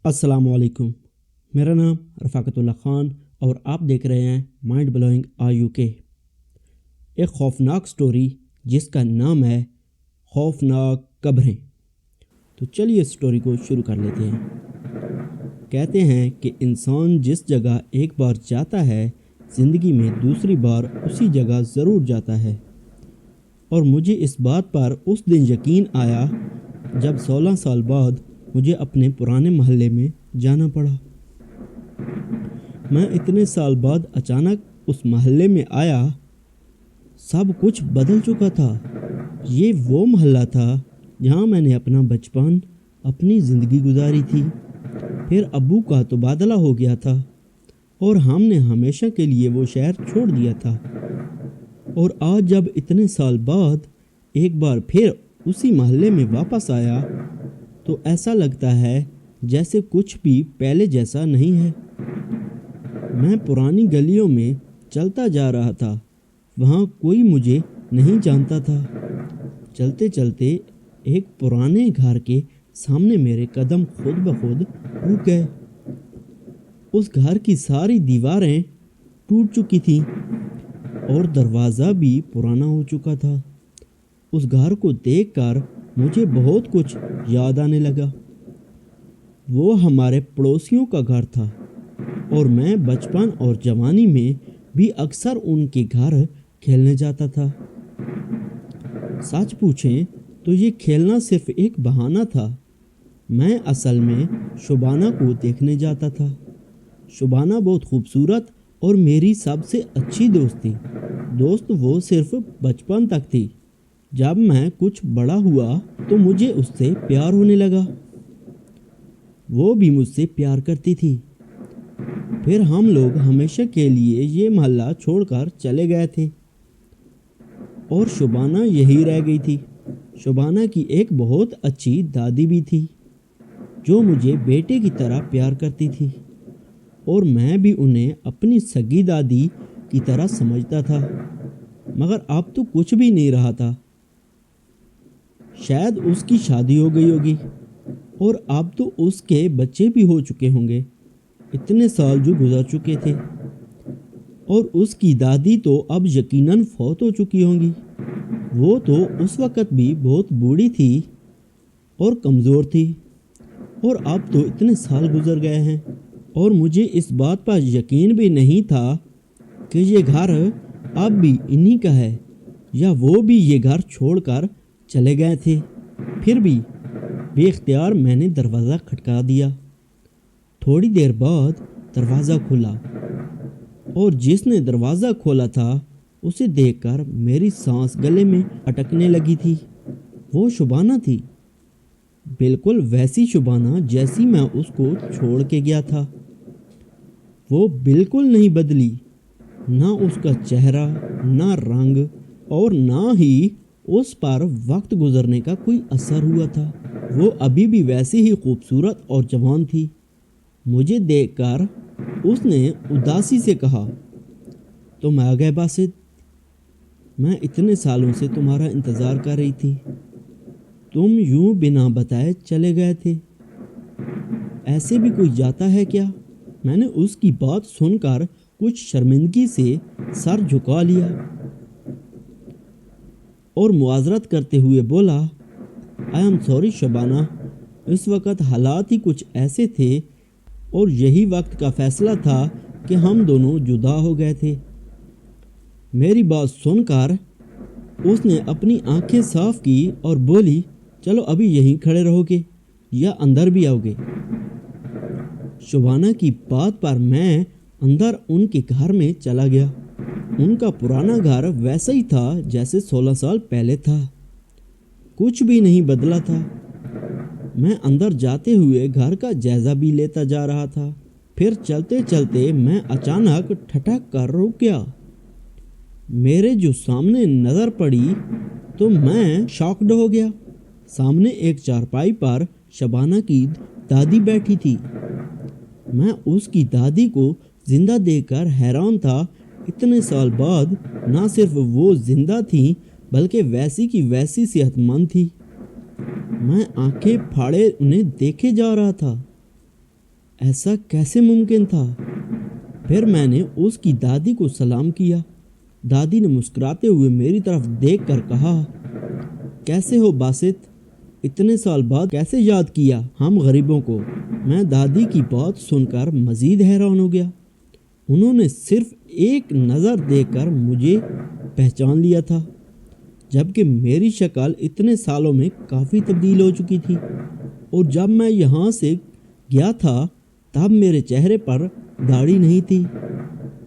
السلام علیکم، میرا نام رفاقت اللہ خان اور آپ دیکھ رہے ہیں مائنڈ بلوئنگ UK۔ ایک خوفناک سٹوری جس کا نام ہے خوفناک قبریں۔ تو چلیے اس سٹوری کو شروع کر لیتے ہیں۔ کہتے ہیں کہ انسان جس جگہ ایک بار جاتا ہے زندگی میں دوسری بار اسی جگہ ضرور جاتا ہے، اور مجھے اس بات پر اس دن یقین آیا جب 16 سال بعد مجھے اپنے پرانے محلے میں جانا پڑا۔ میں اتنے سال بعد اچانک اس محلے میں آیا، سب کچھ بدل چکا تھا۔ یہ وہ محلہ تھا جہاں میں نے اپنا بچپن، اپنی زندگی گزاری تھی۔ پھر ابو کا تبادلہ ہو گیا تھا اور ہم نے ہمیشہ کے لیے وہ شہر چھوڑ دیا تھا، اور آج جب اتنے سال بعد ایک بار پھر اسی محلے میں واپس آیا تو ایسا لگتا ہے جیسے کچھ بھی پہلے جیسا نہیں ہے۔ میں پرانی گلیوں میں چلتا جا رہا تھا، وہاں کوئی مجھے نہیں جانتا تھا۔ چلتے چلتے ایک پرانے گھر کے سامنے میرے قدم خود بخود رک گئے۔ اس گھر کی ساری دیواریں ٹوٹ چکی تھیں اور دروازہ بھی پرانا ہو چکا تھا۔ اس گھر کو دیکھ کر مجھے بہت کچھ یاد آنے لگا۔ وہ ہمارے پڑوسیوں کا گھر تھا، اور میں بچپن اور جوانی میں بھی اکثر ان کے گھر کھیلنے جاتا تھا۔ سچ پوچھیں تو یہ کھیلنا صرف ایک بہانہ تھا۔ میں اصل میں شبانہ کو دیکھنے جاتا تھا۔ شبانہ بہت خوبصورت اور میری سب سے اچھی دوست تھی۔ دوست وہ صرف بچپن تک تھی۔ جب میں کچھ بڑا ہوا تو مجھے اس سے پیار ہونے لگا، وہ بھی مجھ سے پیار کرتی تھی۔ پھر ہم لوگ ہمیشہ کے لیے یہ محلہ چھوڑ کر چلے گئے تھے، اور شبانہ یہی رہ گئی تھی۔ شبانہ کی ایک بہت اچھی دادی بھی تھی جو مجھے بیٹے کی طرح پیار کرتی تھی، اور میں بھی انہیں اپنی سگی دادی کی طرح سمجھتا تھا۔ مگر اب تو کچھ بھی نہیں رہا تھا۔ شاید اس کی شادی ہو گئی ہوگی، اور اب تو اس کے بچے بھی ہو چکے ہوں گے۔ اتنے سال جو گزر چکے تھے، اور اس کی دادی تو اب یقیناً فوت ہو چکی ہوں گی۔ وہ تو اس وقت بھی بہت بوڑھی تھی اور کمزور تھی، اور اب تو اتنے سال گزر گئے ہیں، اور مجھے اس بات پر یقین بھی نہیں تھا کہ یہ گھر اب بھی انہی کا ہے، یا وہ بھی یہ گھر چھوڑ کر چلے گئے تھے۔ پھر بھی بے اختیار میں نے دروازہ کھٹکا دیا۔ تھوڑی دیر بعد دروازہ کھلا، اور جس نے دروازہ کھولا تھا اسے دیکھ کر میری سانس گلے میں اٹکنے لگی تھی۔ وہ شبانہ تھی، بالکل ویسی شبانہ جیسی میں اس کو چھوڑ کے گیا تھا۔ وہ بالکل نہیں بدلی، نہ اس کا چہرہ، نہ رنگ، اور نہ ہی اس پر وقت گزرنے کا کوئی اثر ہوا تھا۔ وہ ابھی بھی ویسی ہی خوبصورت اور جوان تھی۔ مجھے دیکھ کر اس نے اداسی سے کہا، تم آ گئے باسط، میں اتنے سالوں سے تمہارا انتظار کر رہی تھی۔ تم یوں بنا بتائے چلے گئے تھے، ایسے بھی کوئی جاتا ہے کیا؟ میں نے اس کی بات سن کر کچھ شرمندگی سے سر جھکا لیا اور معذرت کرتے ہوئے بولا، آئی ایم سوری شبانہ، اس وقت حالات ہی کچھ ایسے تھے، اور یہی وقت کا فیصلہ تھا کہ ہم دونوں جدا ہو گئے تھے۔ میری بات سن کر اس نے اپنی آنکھیں صاف کی اور بولی، چلو ابھی یہیں کھڑے رہو گے یا اندر بھی آؤ گے؟ شبانہ کی بات پر میں اندر ان کے گھر میں چلا گیا۔ ان کا پرانا گھر ویسا ہی تھا جیسے 16 سال پہلے تھا، کچھ بھی نہیں بدلا تھا۔ میں اندر جاتے ہوئے گھر کا جائزہ بھی لیتا جا رہا تھا۔ پھر چلتے چلتے میں اچانک ٹھٹک کر رک گیا۔ میرے جو سامنے نظر پڑی تو میں شاکڈ ہو گیا۔ سامنے ایک چارپائی پر شبانہ کی دادی بیٹھی تھی۔ میں اس کی دادی کو زندہ دیکھ کر حیران تھا۔ اتنے سال بعد نہ صرف وہ زندہ تھیں بلکہ ویسی کی ویسی صحت مند تھی۔ میں آنکھیں پھاڑے انہیں دیکھے جا رہا تھا۔ ایسا کیسے ممکن تھا؟ پھر میں نے اس کی دادی کو سلام کیا۔ دادی نے مسکراتے ہوئے میری طرف دیکھ کر کہا، کیسے ہو باسط؟ اتنے سال بعد کیسے یاد کیا ہم غریبوں کو؟ میں دادی کی بات سن کر مزید حیران ہو گیا۔ انہوں نے صرف ایک نظر دیکھ کر مجھے پہچان لیا تھا، جبکہ میری شکل اتنے سالوں میں کافی تبدیل ہو چکی تھی، اور جب میں یہاں سے گیا تھا تب میرے چہرے پر داڑھی نہیں تھی۔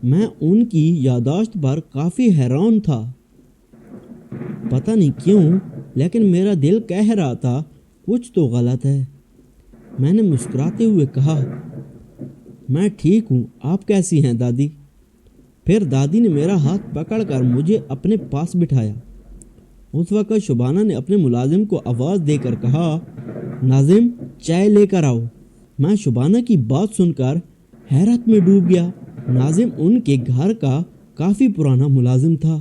میں ان کی یادداشت پر کافی حیران تھا۔ پتہ نہیں کیوں لیکن میرا دل کہہ رہا تھا کچھ تو غلط ہے۔ میں نے مسکراتے ہوئے کہا، میں ٹھیک ہوں، آپ کیسی ہیں دادی؟ پھر دادی نے میرا ہاتھ پکڑ کر مجھے اپنے پاس بٹھایا۔ اس وقت شبانہ نے اپنے ملازم کو آواز دے کر کہا، ناظم چائے لے کر آؤ۔ میں شبانہ کی بات سن کر حیرت میں ڈوب گیا۔ ناظم ان کے گھر کا کافی پرانا ملازم تھا،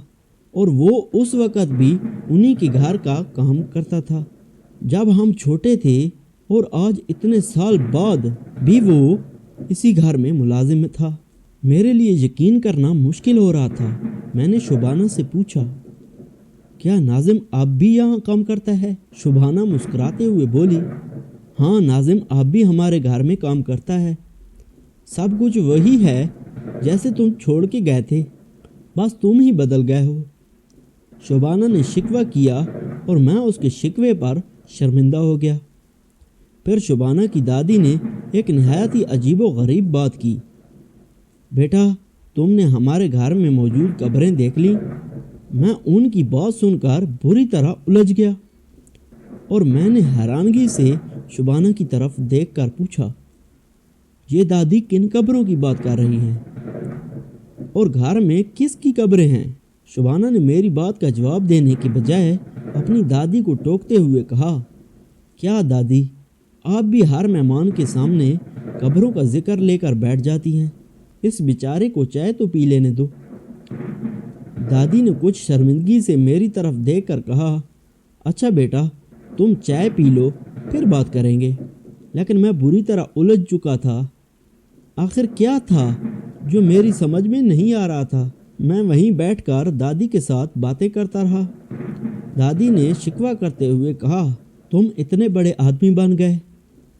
اور وہ اس وقت بھی انہی کے گھر کا کام کرتا تھا جب ہم چھوٹے تھے، اور آج اتنے سال بعد بھی وہ اسی گھر میں ملازم تھا۔ میرے لیے یقین کرنا مشکل ہو رہا تھا۔ میں نے شبانہ سے پوچھا، کیا ناظم اب بھی یہاں کام کرتا ہے؟ شبانہ مسکراتے ہوئے بولی، ہاں ناظم اب بھی ہمارے گھر میں کام کرتا ہے، سب کچھ وہی ہے جیسے تم چھوڑ کے گئے تھے، بس تم ہی بدل گئے ہو۔ شبانہ نے شکوہ کیا اور میں اس کے شکوے پر شرمندہ ہو گیا۔ پھر شبانہ کی دادی نے ایک نہایت ہی عجیب و غریب بات کی، بیٹا تم نے ہمارے گھر میں موجود قبریں دیکھ لیں؟ میں ان کی بات سن کر بری طرح الجھ گیا، اور میں نے حیرانگی سے شبانہ کی طرف دیکھ کر پوچھا، یہ دادی کن قبروں کی بات کر رہی ہیں، اور گھر میں کس کی قبریں ہیں؟ شبانہ نے میری بات کا جواب دینے کے بجائے اپنی دادی کو ٹوکتے ہوئے کہا، کیا دادی آپ بھی ہر مہمان کے سامنے قبروں کا ذکر لے کر بیٹھ جاتی ہیں؟ اس بیچارے کو چائے تو پی لینے دو۔ دادی نے کچھ شرمندگی سے میری طرف دیکھ کر کہا، اچھا بیٹا تم چائے پی لو پھر بات کریں گے۔ لیکن میں بری طرح الجھ چکا تھا۔ آخر کیا تھا جو میری سمجھ میں نہیں آ رہا تھا؟ میں وہیں بیٹھ کر دادی کے ساتھ باتیں کرتا رہا۔ دادی نے شکوہ کرتے ہوئے کہا، تم اتنے بڑے آدمی بن گئے،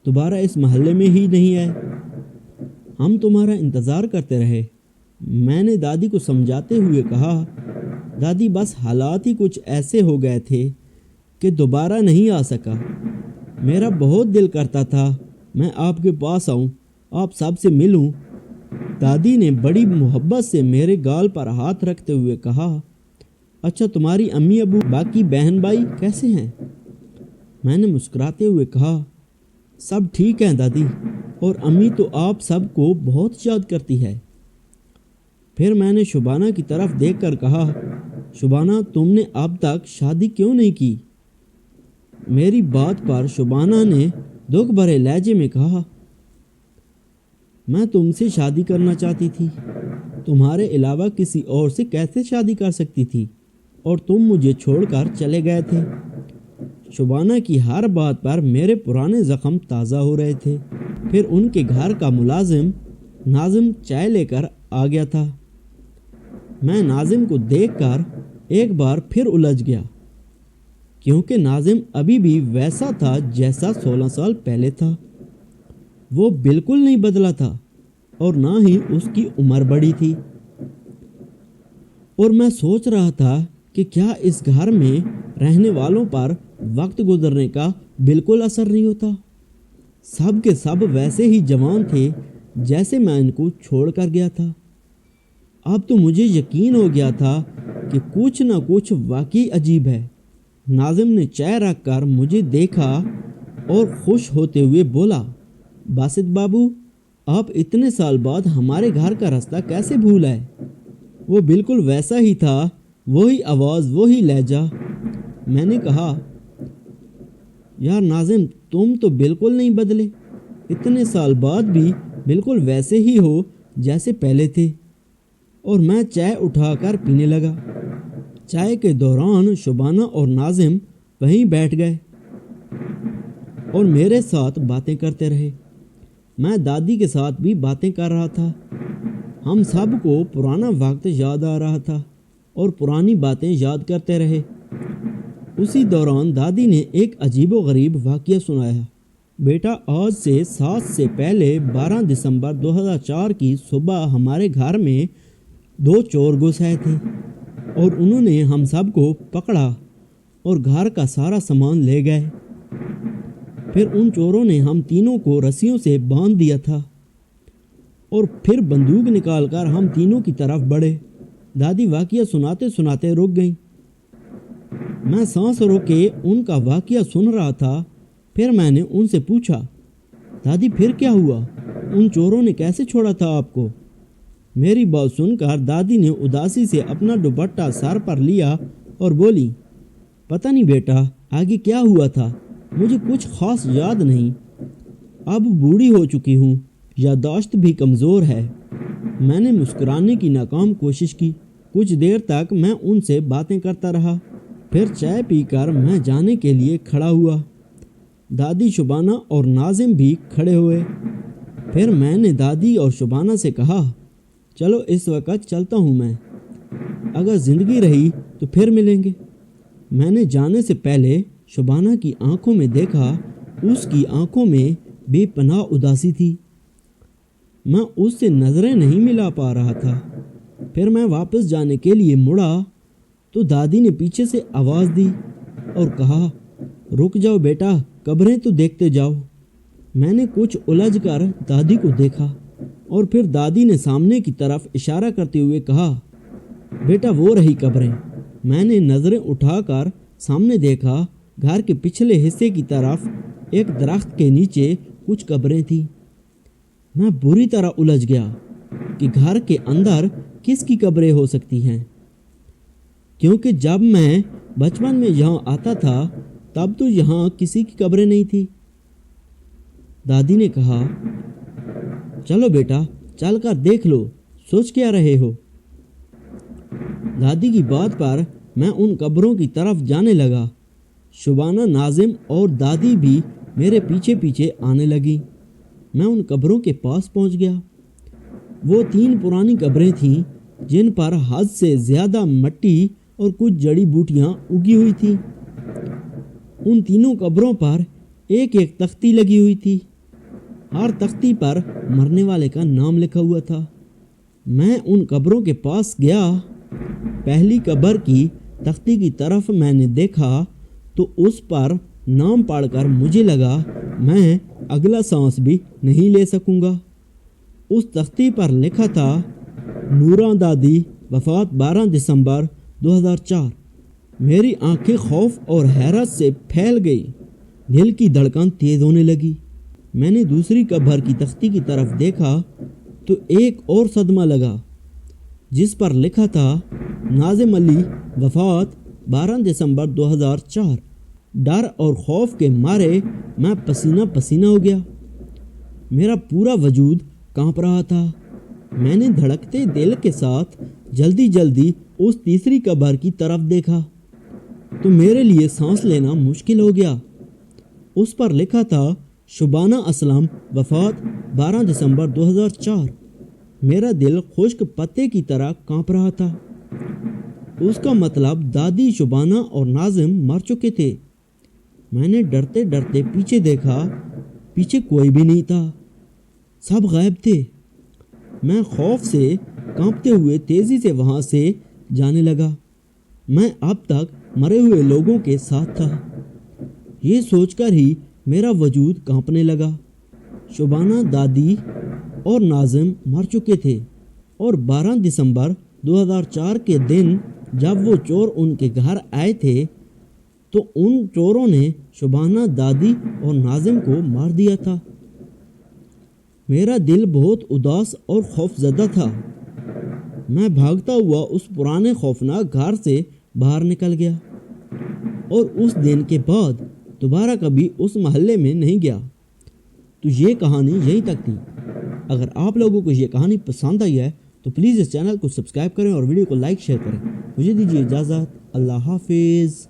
دوبارہ اس محلے میں ہی نہیں آئے، ہم تمہارا انتظار کرتے رہے۔ میں نے دادی کو سمجھاتے ہوئے کہا، دادی بس حالات ہی کچھ ایسے ہو گئے تھے کہ دوبارہ نہیں آ سکا۔ میرا بہت دل کرتا تھا میں آپ کے پاس آؤں، آپ سب سے ملوں۔ دادی نے بڑی محبت سے میرے گال پر ہاتھ رکھتے ہوئے کہا، اچھا تمہاری امی ابو باقی بہن بھائی کیسے ہیں؟ میں نے مسکراتے ہوئے کہا، سب ٹھیک ہیں دادی، اور امی تو آپ سب کو بہت یاد کرتی ہے۔ پھر میں نے شبانہ کی طرف دیکھ کر کہا، شبانہ تم نے اب تک شادی کیوں نہیں کی؟ میری بات پر شبانہ نے دکھ بھرے لہجے میں کہا، میں تم سے شادی کرنا چاہتی تھی، تمہارے علاوہ کسی اور سے کیسے شادی کر سکتی تھی، اور تم مجھے چھوڑ کر چلے گئے تھے۔ شبانہ کی ہر بات پر میرے پرانے زخم تازہ ہو رہے تھے۔ پھر ان کے گھر کا ملازم ناظم چائے لے کر آ گیا تھا۔ میں ناظم کو دیکھ کر ایک بار پھر الجھ گیا، کیونکہ ناظم ابھی بھی ویسا تھا جیسا 16 سال پہلے تھا۔ وہ بالکل نہیں بدلا تھا، اور نہ ہی اس کی عمر بڑی تھی۔ اور میں سوچ رہا تھا کہ کیا اس گھر میں رہنے والوں پر وقت گزرنے کا بالکل اثر نہیں ہوتا؟ سب کے سب ویسے ہی جوان تھے جیسے میں ان کو چھوڑ کر گیا تھا۔ اب تو مجھے یقین ہو گیا تھا کہ کچھ نہ کچھ واقعی عجیب ہے۔ ناظم نے چائے رکھ کر مجھے دیکھا اور خوش ہوتے ہوئے بولا، باسط بابو آپ اتنے سال بعد ہمارے گھر کا راستہ کیسے بھول آئے؟ وہ بالکل ویسا ہی تھا، وہی آواز، وہی لہجہ۔ میں نے کہا، یار ناظم تم تو بالکل نہیں بدلے، اتنے سال بعد بھی بالکل ویسے ہی ہو جیسے پہلے تھے۔ اور میں چائے اٹھا کر پینے لگا۔ چائے کے دوران شبانہ اور ناظم وہیں بیٹھ گئے اور میرے ساتھ باتیں کرتے رہے۔ میں دادی کے ساتھ بھی باتیں کر رہا تھا۔ ہم سب کو پرانا وقت یاد آ رہا تھا اور پرانی باتیں یاد کرتے رہے۔ اسی دوران دادی نے ایک عجیب و غریب واقعہ سنایا۔ بیٹا، آج سے 7 سے پہلے 12 دسمبر 2004 کی صبح ہمارے گھر میں 2 چور گھس آئے تھے اور انہوں نے ہم سب کو پکڑا اور گھر کا سارا سامان لے گئے۔ پھر ان چوروں نے ہم تینوں کو رسیوں سے باندھ دیا تھا اور پھر بندوق نکال کر ہم تینوں کی طرف بڑھے۔ دادی واقعہ سناتے سناتے رک گئیں۔ میں سانس روکے ان کا واقعہ سن رہا تھا۔ پھر میں نے ان سے پوچھا، دادی پھر کیا ہوا؟ ان چوروں نے کیسے چھوڑا تھا آپ کو؟ میری بات سن کر دادی نے اداسی سے اپنا دوپٹہ سر پر لیا اور بولی، پتہ نہیں بیٹا آگے کیا ہوا تھا، مجھے کچھ خاص یاد نہیں۔ اب بوڑھی ہو چکی ہوں، یادداشت بھی کمزور ہے۔ میں نے مسکرانے کی ناکام کوشش کی۔ کچھ دیر تک میں ان سے باتیں کرتا رہا۔ پھر چائے پی کر میں جانے کے لیے کھڑا ہوا۔ دادی، شبانہ اور ناظم بھی کھڑے ہوئے۔ پھر میں نے دادی اور شبانہ سے کہا، چلو اس وقت چلتا ہوں میں، اگر زندگی رہی تو پھر ملیں گے۔ میں نے جانے سے پہلے شبانہ کی آنکھوں میں دیکھا، اس کی آنکھوں میں بے پناہ اداسی تھی۔ میں اس سے نظریں نہیں ملا پا رہا تھا۔ پھر میں واپس جانے کے لیے مڑا تو دادی نے پیچھے سے آواز دی اور کہا، رک جاؤ بیٹا، قبریں تو دیکھتے جاؤ۔ میں نے کچھ الجھ کر دادی کو دیکھا اور پھر دادی نے سامنے کی طرف اشارہ کرتے ہوئے کہا، بیٹا وہ رہی قبریں۔ میں نے نظریں اٹھا کر سامنے دیکھا۔ گھر کے پچھلے حصے کی طرف ایک درخت کے نیچے کچھ قبریں تھیں۔ میں بری طرح الجھ گیا کہ گھر کے اندر کس کی قبریں ہو سکتی ہیں، کیونکہ جب میں بچپن میں یہاں آتا تھا تب تو یہاں کسی کی قبریں نہیں تھی۔ دادی نے کہا، چلو بیٹا چل کر دیکھ لو، سوچ کیا رہے ہو؟ دادی کی بات پر میں ان قبروں کی طرف جانے لگا۔ شبانہ، ناظم اور دادی بھی میرے پیچھے پیچھے آنے لگی۔ میں ان قبروں کے پاس پہنچ گیا۔ وہ 3 پرانی قبریں تھیں جن پر حد سے زیادہ مٹی اور کچھ جڑی بوٹیاں اگی ہوئی تھیں۔ ان تینوں قبروں پر ایک ایک تختی لگی ہوئی تھی۔ ہر تختی پر مرنے والے کا نام لکھا ہوا تھا۔ میں ان قبروں کے پاس گیا۔ پہلی قبر کی تختی کی طرف میں نے دیکھا تو اس پر نام پڑھ کر مجھے لگا میں اگلا سانس بھی نہیں لے سکوں گا۔ اس تختی پر لکھا تھا، نوراں دادی، وفات 12 دسمبر 2004۔ میری آنکھیں خوف اور حیرت سے پھیل گئی۔ دل کی دھڑکن تیز ہونے لگی۔ میں نے دوسری قبر کی تختی کی طرف دیکھا تو ایک اور صدمہ لگا، جس پر لکھا تھا، ناظم علی، وفات 12 دسمبر 2004۔ ڈر اور خوف کے مارے میں پسینہ پسینہ ہو گیا۔ میرا پورا وجود کانپ رہا تھا۔ میں نے دھڑکتے دل کے ساتھ جلدی جلدی اس تیسری قبر کی طرف دیکھا تو میرے لیے سانس لینا مشکل ہو گیا۔ اس پر لکھا تھا، شبانہ اسلم، وفات 12 دسمبر 2004۔ میرا دل خشک پتے کی طرح کانپ رہا تھا۔ اس کا مطلب دادی، شبانہ اور ناظم مر چکے تھے۔ میں نے ڈرتے ڈرتے پیچھے دیکھا، پیچھے کوئی بھی نہیں تھا، سب غائب تھے۔ میں خوف سے کانپتے ہوئے تیزی سے وہاں سے جانے لگا۔ میں اب تک مرے ہوئے لوگوں کے ساتھ تھا۔ یہ سوچ کر ہی میرا وجود کانپنے لگا۔ شبانہ، دادی اور ناظم مر چکے تھے اور 12 دسمبر 2004 کے دن جب وہ چور ان کے گھر آئے تھے تو ان چوروں نے شبانہ، دادی اور ناظم کو مار دیا تھا۔ میرا دل بہت اداس اور خوف زدہ تھا۔ میں بھاگتا ہوا اس پرانے خوفناک گھر سے باہر نکل گیا اور اس دن کے بعد دوبارہ کبھی اس محلے میں نہیں گیا۔ تو یہ کہانی یہیں تک تھی۔ اگر آپ لوگوں کو یہ کہانی پسند آئی ہے تو پلیز اس چینل کو سبسکرائب کریں اور ویڈیو کو لائک شیئر کریں۔ مجھے دیجیے اجازت۔ اللہ حافظ۔